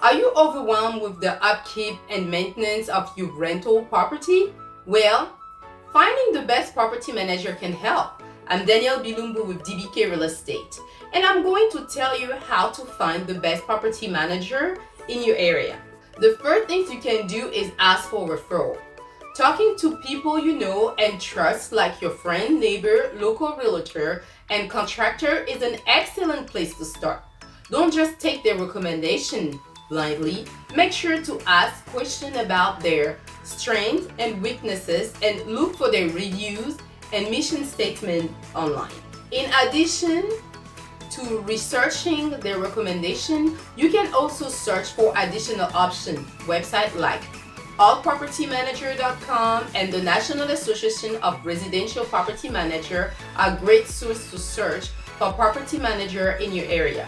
Are you overwhelmed with the upkeep and maintenance of your rental property? Well, finding the best property manager can help. I'm Danielle Bilumbu with DBK Real Estate, and I'm going to tell you how to find the best property manager in your area. The first thing you can do is ask for referral. Talking to people you know and trust, like your friend, neighbor, local realtor, and contractor, is an excellent place to start. Don't just take their recommendation blindly. Make sure to ask questions about their strengths and weaknesses and look for their reviews and mission statement online. In addition to researching their recommendation, you can also search for additional options. Websites like allpropertymanager.com and the National Association of Residential Property Managers are great sources to search for property manager in your area.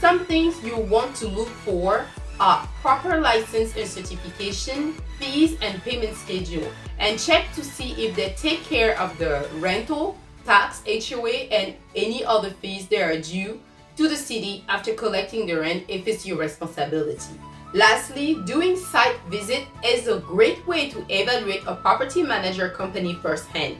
Some things you want to look for are proper license and certification, fees and payment schedule, and check to see if they take care of the rental, tax, HOA, and any other fees that are due to the city after collecting the rent if it's your responsibility. Lastly, doing site visit is a great way to evaluate a property manager company firsthand.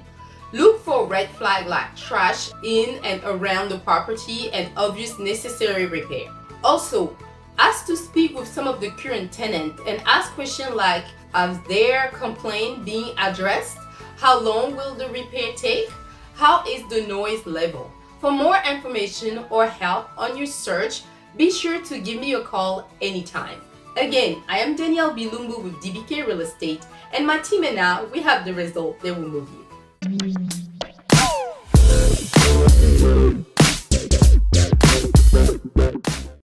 Look for red flags like trash in and around the property and obvious necessary repair. Also, ask to speak with some of the current tenants and ask questions like, is their complaint being addressed? How long will the repair take? How is the noise level? For more information or help on your search, be sure to give me a call anytime. Again, I am Danielle Bilumbu with DBK Real Estate, and my team and I, we have the result that will move you.